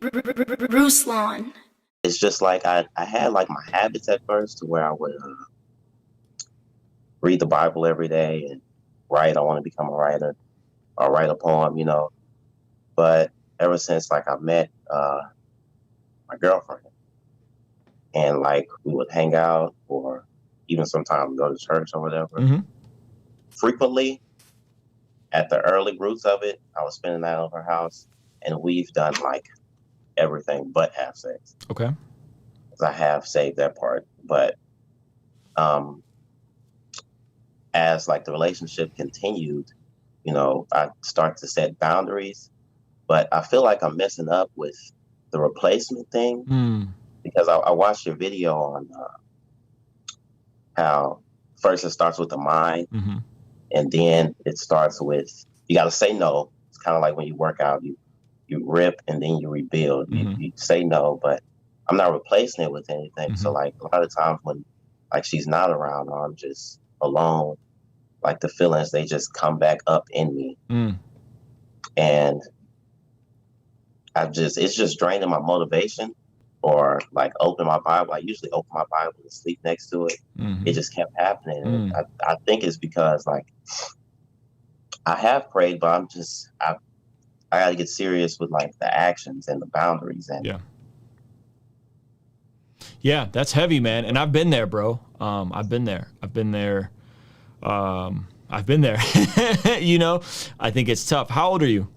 Ruslan. It's just like I had like my habits at first to where I would read the Bible every day and write. I want to become a writer or write a poem, you know. But ever since like I met my girlfriend and like we would hang out or even sometimes go to church or whatever, frequently at the early roots of it, I was spending that over her house and we've done like everything but have sex. Okay. I have saved that part. But as like the relationship continued, you know, I start to set boundaries, but I feel like I'm messing up with the replacement thing because I watched your video on how first it starts with the mind and then it starts with, you got to say no. It's kind of like when you work out, you rip and then you rebuild. You say no, but I'm not replacing it with anything. So like a lot of times when like she's not around or I'm just alone, like the feelings, they just come back up in me. And it's just draining my motivation or like open my Bible. I usually open my Bible and sleep next to it. It just kept happening. And I think it's because like I have prayed, but I got to get serious with like the actions and the boundaries. And yeah, that's heavy, man. And I've been there, bro. I've been there. You know, I think it's tough. How old are you?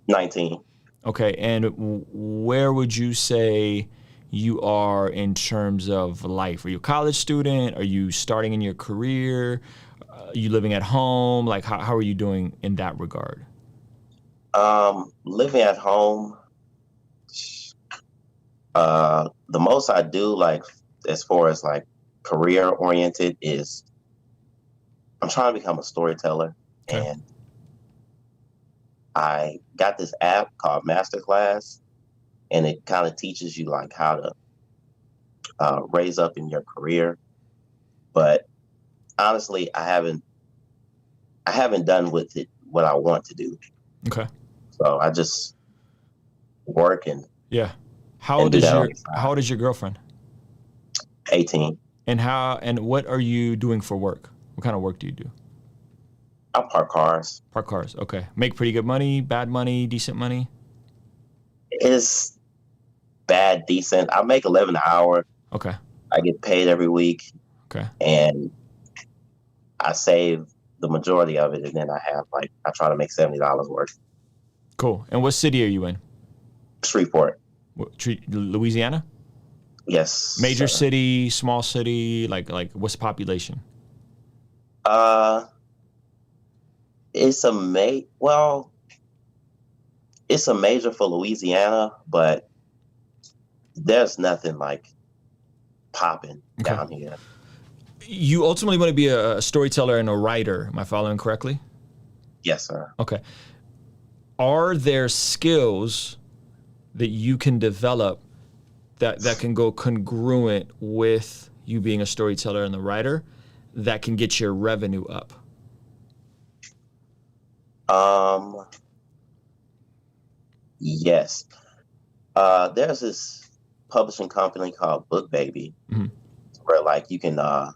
19. Okay. And where would you say you are in terms of life? Are you a college student? Are you starting in your career? Are you living at home? Like, how are you doing in that regard? Living at home, the most I do, like, as far as like career oriented, is I'm trying to become a storyteller. Okay. And I got this app called Masterclass, and it kind of teaches you like how to raise up in your career. But honestly, I haven't done with it what I want to do. Okay. So I just work and How old is your girlfriend? 18. And what are you doing for work? What kind of work do you do? I park cars. Park cars. Okay. Make pretty good money, bad money, decent money? It's bad, decent. I make 11 an hour. Okay. I get paid every week. Okay. And I save the majority of it, and then I try to make $70 worth. Cool. And what city are you in? Shreveport. Louisiana? Yes. Major city, small city, like what's the population? It's a major for Louisiana, but there's nothing like popping down here. You ultimately want to be a storyteller and a writer. Am I following correctly? Yes, sir. Okay. Are there skills that you can develop that can go congruent with you being a storyteller and the writer that can get your revenue up? Yes. There's this publishing company called Book Baby, where like you can write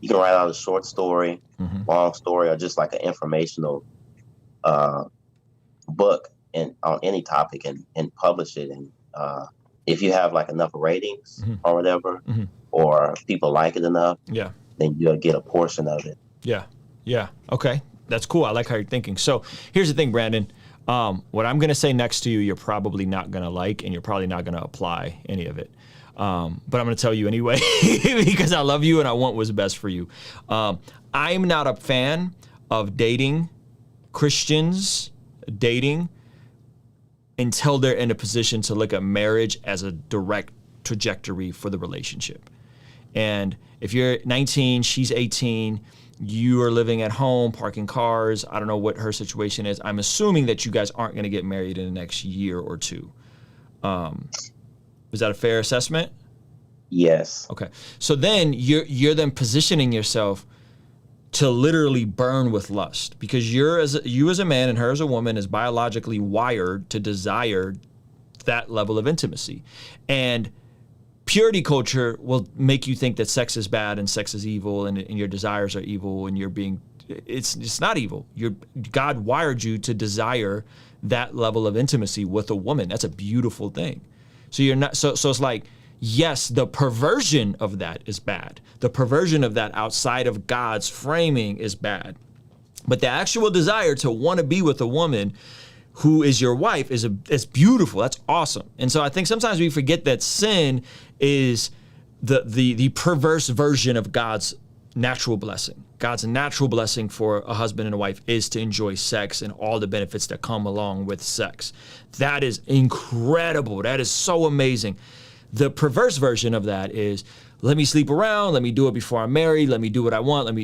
out a short story, long story, or just like an informational book on any topic and publish it. And if you have like enough ratings or whatever, or people like it enough, then you'll get a portion of it. Yeah. Okay. That's cool. I like how you're thinking. So here's the thing, Brandon. What I'm going to say next to you, you're probably not going to like, and you're probably not going to apply any of it. But I'm going to tell you anyway because I love you and I want what's best for you. I'm not a fan of dating Christians, dating until they're in a position to look at marriage as a direct trajectory for the relationship. And if you're 19, she's 18, you are living at home, parking cars. I don't know what her situation is. I'm assuming that you guys aren't going to get married in the next year or two. Is that a fair assessment? Yes. Okay. So then you're then positioning yourself to literally burn with lust, because you as a man and her as a woman is biologically wired to desire that level of intimacy. And purity culture will make you think that sex is bad and sex is evil and your desires are evil and it's not evil. God wired you to desire that level of intimacy with a woman. That's a beautiful thing. So it's like, yes, the perversion of that is bad. The perversion of that outside of God's framing is bad. But the actual desire to want to be with a woman who is your wife is beautiful. That's awesome. And so I think sometimes we forget that sin is the perverse version of God's natural blessing. God's natural blessing for a husband and a wife is to enjoy sex and all the benefits that come along with sex. That is incredible. That is so amazing. The perverse version of that is, let me sleep around, let me do it before I'm married, let me do what I want, let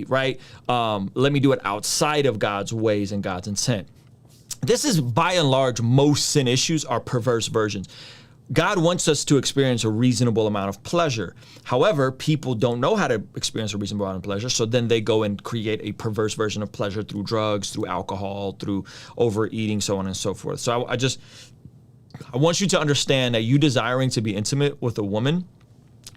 me do it outside of God's ways and God's intent. This is, by and large, most sin issues are perverse versions. God wants us to experience a reasonable amount of pleasure. However, people don't know how to experience a reasonable amount of pleasure, so then they go and create a perverse version of pleasure through drugs, through alcohol, through overeating, so on and so forth. So I want you to understand that you desiring to be intimate with a woman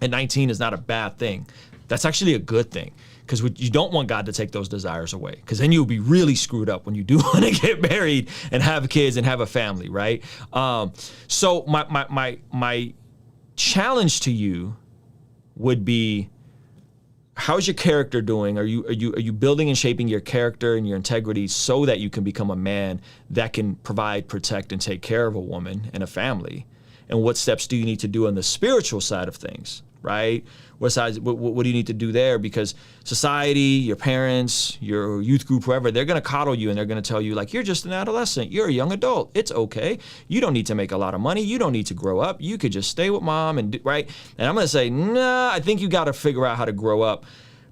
at 19 is not a bad thing. That's actually a good thing, because you don't want God to take those desires away, because then you'll be really screwed up when you do want to get married and have kids and have a family, right? So my challenge to you would be, how's your character doing? Are you building and shaping your character and your integrity so that you can become a man that can provide, protect, and take care of a woman and a family? And what steps do you need to do on the spiritual side of things, right? What do you need to do there? Because society, your parents, your youth group, whoever, they're going to coddle you and they're going to tell you, like, you're just an adolescent. You're a young adult. It's okay. You don't need to make a lot of money. You don't need to grow up. You could just stay with mom right? And I'm going to say, nah, I think you got to figure out how to grow up,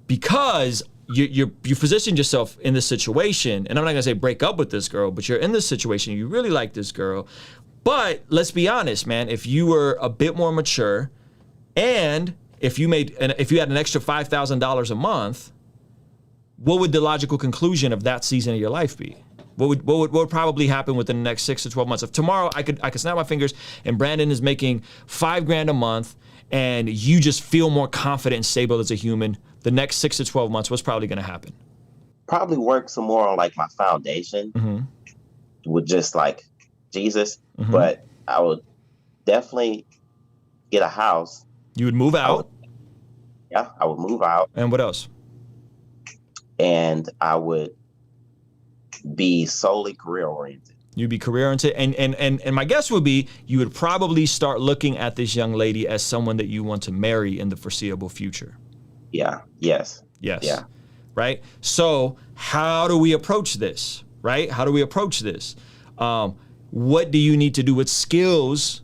because you positioned yourself in this situation. And I'm not going to say break up with this girl, but you're in this situation. You really like this girl. But let's be honest, man, if you were a bit more mature, and if you had an extra $5,000 a month, what would the logical conclusion of that season of your life be? What would probably happen within the next 6 to 12 months? If tomorrow I could snap my fingers and Brandon is making $5,000 a month and you just feel more confident and stable as a human, the next 6 to 12 months, what's probably going to happen? Probably work some more on like my foundation with just like Jesus, but I would definitely get a house. You would move out? I would move out. And what else? And I would be solely career oriented. You'd be career oriented. And my guess would be you would probably start looking at this young lady as someone that you want to marry in the foreseeable future. Yeah. Yes. Yeah. Right? So how do we approach this? Right? How do we approach this? What do you need to do with skills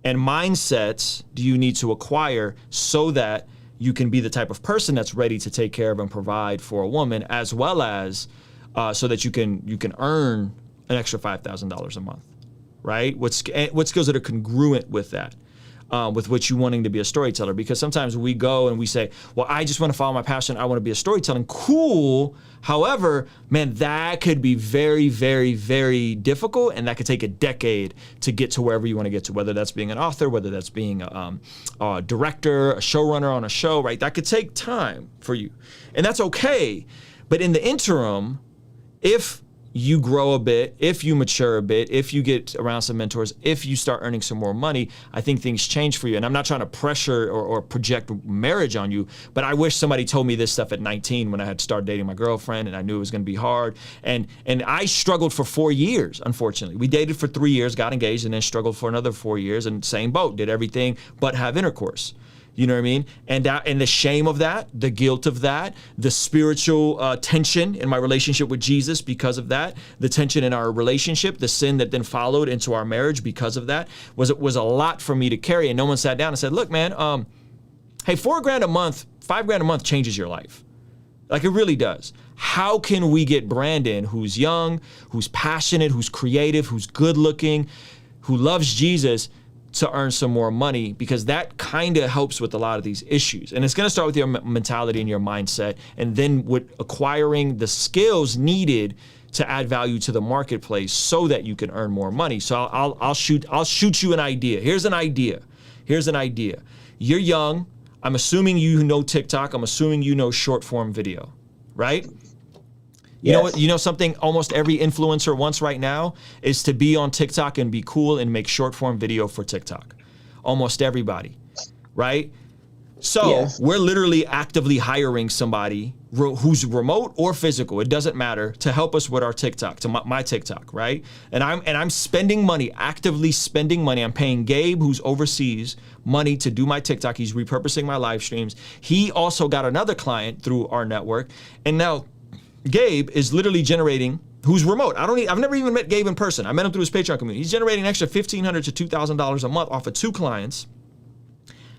and mindsets do you need to acquire so that you can be the type of person that's ready to take care of and provide for a woman, as well as so that you can earn an extra $5,000 a month, right? What skills that are congruent with that, with what you wanting to be a storyteller? Because sometimes we go and we say, well, I just want to follow my passion. I want to be a storyteller. Cool. However, man, that could be very, very, very difficult, and that could take a decade to get to wherever you want to get to, whether that's being an author, whether that's being a director, a showrunner on a show, right? That could take time for you, and that's okay. But in the interim, if you grow a bit, if you mature a bit, if you get around some mentors, if you start earning some more money, I think things change for you. And I'm not trying to pressure or project marriage on you, but I wish somebody told me this stuff at 19 when I had started dating my girlfriend and I knew it was going to be hard. And I struggled for 4 years, unfortunately. We dated for 3 years, got engaged, and then struggled for another 4 years, and same boat, did everything but have intercourse. You know what I mean? And the shame of that, the guilt of that, the spiritual tension in my relationship with Jesus because of that, the tension in our relationship, the sin that then followed into our marriage because of that, was a lot for me to carry. And no one sat down and said, look, man, hey, $4,000 a month, $5,000 a month changes your life. Like, it really does. How can we get Brandon, who's young, who's passionate, who's creative, who's good looking, who loves Jesus, to earn some more money? Because that kind of helps with a lot of these issues. And it's going to start with your mentality and your mindset, and then with acquiring the skills needed to add value to the marketplace so that you can earn more money. So I'll shoot you an idea. Here's an idea. You're young. I'm assuming you know TikTok. I'm assuming you know short form video, right? You know what? You know something almost every influencer wants right now is to be on TikTok and be cool and make short form video for TikTok. Almost everybody, right? So we're literally actively hiring somebody who's remote or physical, it doesn't matter, to help us with our TikTok, to my TikTok, right? And I'm spending money, actively spending money. I'm paying Gabe, who's overseas, money to do my TikTok. He's repurposing my live streams. He also got another client through our network, and now Gabe is literally generating, who's remote. I've never even met Gabe in person. I met him through his Patreon community. He's generating an extra $1,500 to $2,000 a month off of 2 clients,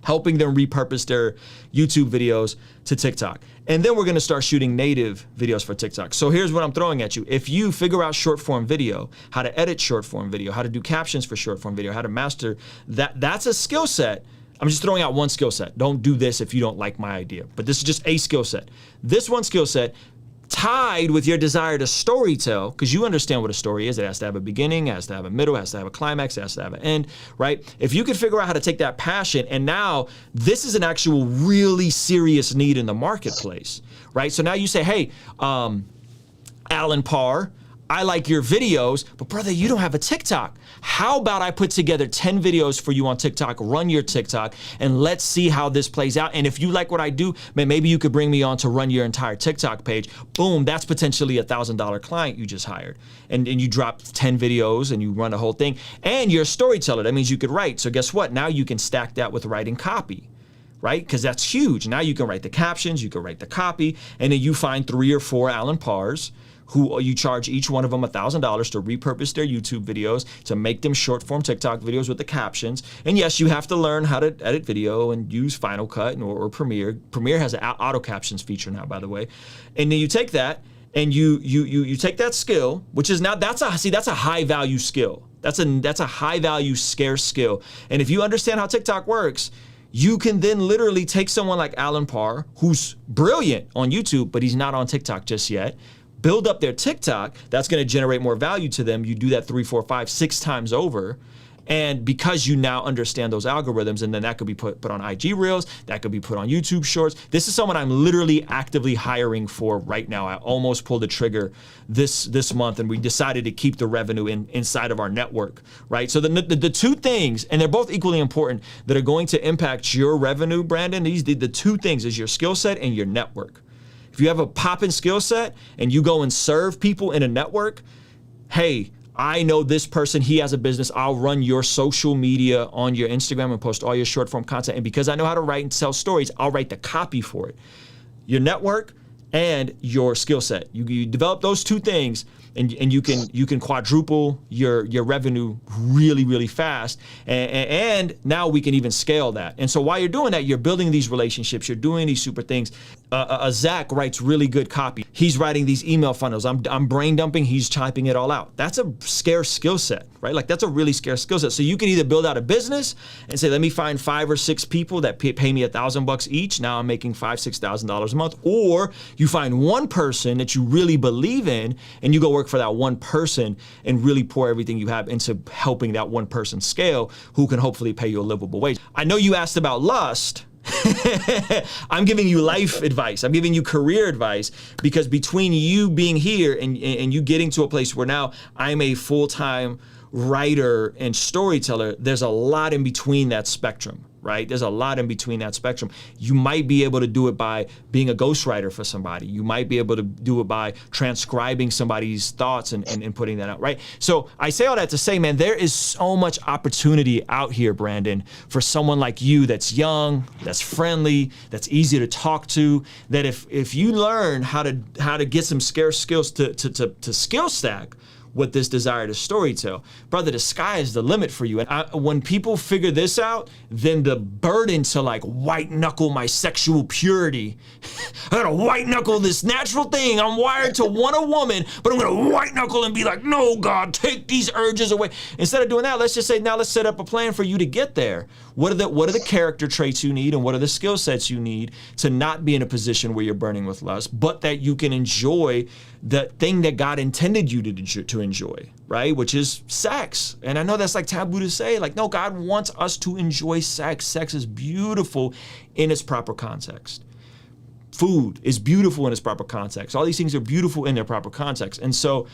helping them repurpose their YouTube videos to TikTok. And then we're gonna start shooting native videos for TikTok. So here's what I'm throwing at you. If you figure out short form video, how to edit short form video, how to do captions for short form video, how to master that's a skill set. I'm just throwing out one skill set. Don't do this if you don't like my idea, but this is just a skill set. This one skill set, tied with your desire to storytell, because you understand what a story is. It has to have a beginning, it has to have a middle, it has to have a climax, it has to have an end, right? If you could figure out how to take that passion, and now this is an actual really serious need in the marketplace, right? So now you say, hey, Alan Parr, I like your videos, but brother, you don't have a TikTok. How about I put together 10 videos for you on TikTok, run your TikTok, and let's see how this plays out. And if you like what I do, man, maybe you could bring me on to run your entire TikTok page. Boom, that's potentially a $1,000 client you just hired. And you drop 10 videos and you run the whole thing. And you're a storyteller, that means you could write. So guess what? Now you can stack that with writing copy, right? Because that's huge. Now you can write the captions, you can write the copy, and then you find 3 or 4 Alan Parrs who you charge each one of them $1,000 to repurpose their YouTube videos, to make them short form TikTok videos with the captions. And yes, you have to learn how to edit video and use Final Cut or Premiere. Premiere has an auto captions feature now, by the way. And then you take that and you take that skill, which is now, that's a high value skill. That's a high value, scarce skill. And if you understand how TikTok works, you can then literally take someone like Alan Parr, who's brilliant on YouTube, but he's not on TikTok just yet, build up their TikTok. That's gonna generate more value to them. You do that 3, 4, 5, 6 times over. And because you now understand those algorithms, and then that could be put on IG Reels, that could be put on YouTube Shorts. This is someone I'm literally actively hiring for right now. I almost pulled the trigger this month, and we decided to keep the revenue inside of our network, right? So the 2 things, and they're both equally important, that are going to impact your revenue, Brandon, the 2 things is your skill set and your network. If you have a poppin' skill set and you go and serve people in a network, hey, I know this person, he has a business, I'll run your social media on your Instagram and post all your short form content. And because I know how to write and tell stories, I'll write the copy for it. Your network and your skill set. You develop those 2 things, and you can quadruple your revenue really, really fast. And now we can even scale that. And so while you're doing that, you're building these relationships, you're doing these super things. Zach writes really good copy. He's writing these email funnels. I'm brain dumping, he's typing it all out. That's a scarce skill set, right? Like, that's a really scarce skill set. So you can either build out a business and say, let me find 5 or 6 people that pay me $1,000 each. Now I'm making $5,000, $6,000 a month. Or you find one person that you really believe in, and you go work for that one person and really pour everything you have into helping that one person scale, who can hopefully pay you a livable wage. I know you asked about lust. I'm giving you life advice. I'm giving you career advice, because between you being here and you getting to a place where now I'm a full-time writer and storyteller, there's a lot in between that spectrum, right? There's a lot in between that spectrum. You might be able to do it by being a ghostwriter for somebody. You might be able to do it by transcribing somebody's thoughts and putting that out, right? So I say all that to say, man, there is so much opportunity out here, Brandon, for someone like you that's young, that's friendly, that's easy to talk to, that if you learn how to get some scarce skills to skill stack with this desire to storytell. Brother, the sky is the limit for you. And when people figure this out, then the burden to like white knuckle my sexual purity, I gotta white knuckle this natural thing. I'm wired to want a woman, but I'm gonna white knuckle and be like, no, God, take these urges away. Instead of doing that, let's just say, now let's set up a plan for you to get there. What are the character traits you need, and what are the skill sets you need to not be in a position where you're burning with lust, but that you can enjoy the thing that God intended you to enjoy, right? Which is sex. And I know that's like taboo to say, like, no, God wants us to enjoy sex. Sex is beautiful in its proper context. Food is beautiful in its proper context. All these things are beautiful in their proper context. And so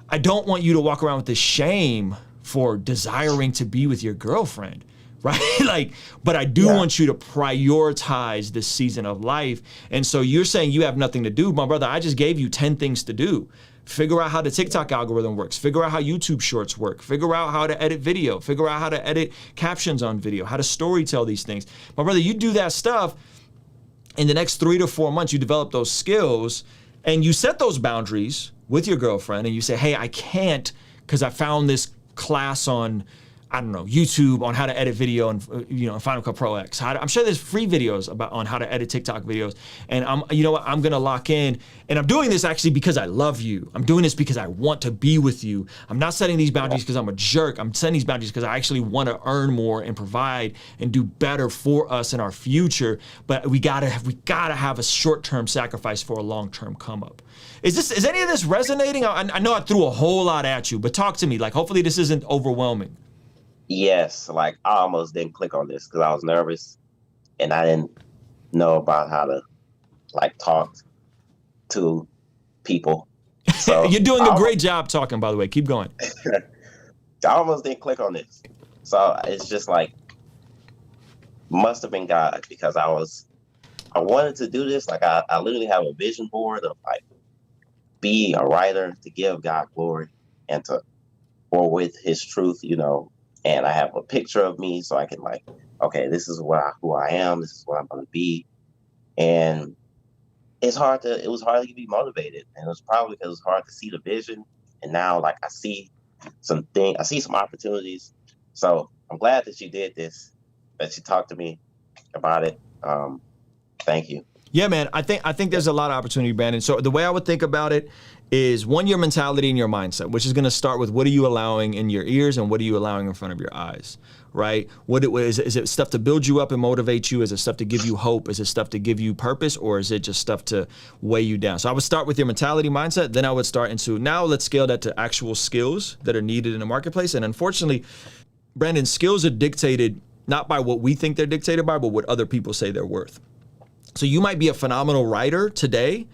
I don't want you to walk around with this shame for desiring to be with your girlfriend, right? Like, but I do want you to prioritize this season of life. And so you're saying you have nothing to do. My brother, I just gave you 10 things to do. Figure out how the TikTok algorithm works. Figure out how YouTube shorts work. Figure out how to edit video. Figure out how to edit captions on video, how to story tell these things. My brother, you do that stuff. In the next 3 to 4 months, you develop those skills and you set those boundaries with your girlfriend and you say, hey, I can't because I found this class on, I don't know, YouTube on how to edit video and Final Cut Pro X. I'm sure there's free videos on how to edit TikTok videos. And I'm gonna lock in. And I'm doing this actually because I love you. I'm doing this because I want to be with you. I'm not setting these boundaries because I'm a jerk. I'm setting these boundaries because I actually want to earn more and provide and do better for us in our future. But we gotta have a short-term sacrifice for a long-term come up. Is any of this resonating? I know I threw a whole lot at you, but talk to me. Like, hopefully this isn't overwhelming. Yes, like I almost didn't click on this because I was nervous and I didn't know about how to like talk to people. So you're doing a great job talking, by the way. Keep going. I almost didn't click on this. So it's just like, must have been God because I wanted to do this. Like I literally have a vision board of like be a writer to give God glory and or with his truth, and I have a picture of me so I can like, okay, this is who I am. This is what I'm going to be. And it was hard to be motivated. And it was probably because it was hard to see the vision. And now like I see some opportunities. So I'm glad that you did this, that you talked to me about it. Thank you. Yeah, man, I think there's a lot of opportunity, Brandon. So the way I would think about it is, one, your mentality and your mindset, which is going to start with what are you allowing in your ears and what are you allowing in front of your eyes, right? Is it stuff to build you up and motivate you? Is it stuff to give you hope? Is it stuff to give you purpose? Or is it just stuff to weigh you down? So I would start with your mentality, mindset. Then I would start into, now let's scale that to actual skills that are needed in the marketplace. And unfortunately, Brandon, skills are dictated not by what we think they're dictated by, but what other people say they're worth. So you might be a phenomenal writer today,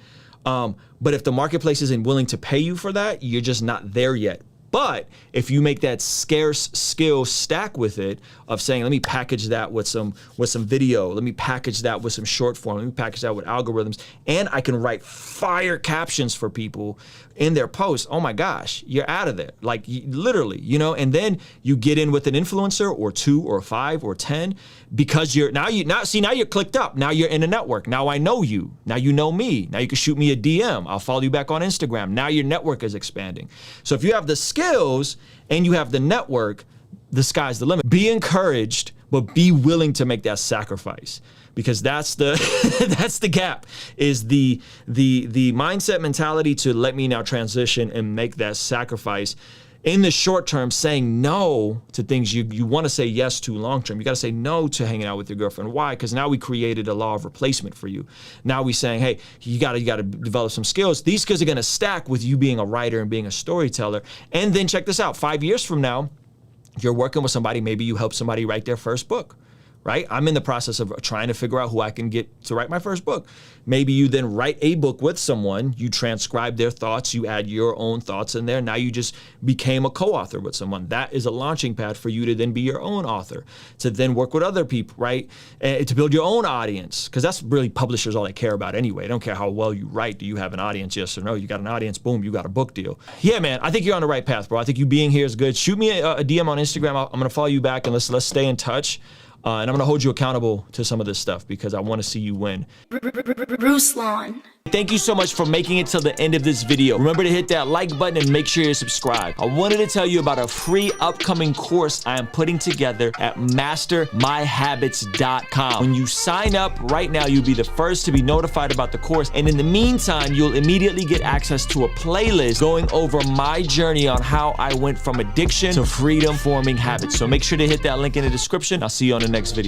but if the marketplace isn't willing to pay you for that, you're just not there yet. But if you make that scarce skill stack with it of saying, let me package that with some video, let me package that with some short form, let me package that with algorithms, and I can write fire captions for people in their posts, oh my gosh, you're out of there. Like literally, and then you get in with an influencer or 2 or 5 or 10 because now you're clicked up. Now you're in a network. Now I know you. Now you know me. Now you can shoot me a DM. I'll follow you back on Instagram. Now your network is expanding. So if you have the skills and you have the network, the sky's the limit. Be encouraged, but be willing to make that sacrifice. Because that's the gap, is the mindset mentality to let me now transition and make that sacrifice in the short term, saying no to things you want to say yes to long term. You got to say no to hanging out with your girlfriend. Why? Because now we created a law of replacement for you. Now we saying, hey, you got to develop some skills. These skills are going to stack with you being a writer and being a storyteller. And then check this out. 5 years from now, you're working with somebody. Maybe you help somebody write their first book. Right? I'm in the process of trying to figure out who I can get to write my first book. Maybe you then write a book with someone, you transcribe their thoughts, you add your own thoughts in there. Now you just became a co-author with someone. That is a launching pad for you to then be your own author, to then work with other people, right? And to build your own audience, because that's really publishers all they care about anyway. They don't care how well you write. Do you have an audience? Yes or no? You got an audience, boom, you got a book deal. Yeah, man, I think you're on the right path, bro. I think you being here is good. Shoot me a DM on Instagram. I'm going to follow you back and let's stay in touch. And I'm going to hold you accountable to some of this stuff because I want to see you win. Ruslan. Thank you so much for making it till the end of this video. Remember to hit that like button and make sure you're subscribed. I wanted to tell you about a free upcoming course I am putting together at mastermyhabits.com. When you sign up right now, you'll be the first to be notified about the course. And in the meantime, you'll immediately get access to a playlist going over my journey on how I went from addiction to freedom forming habits. So make sure to hit that link in the description. I'll see you on the next video.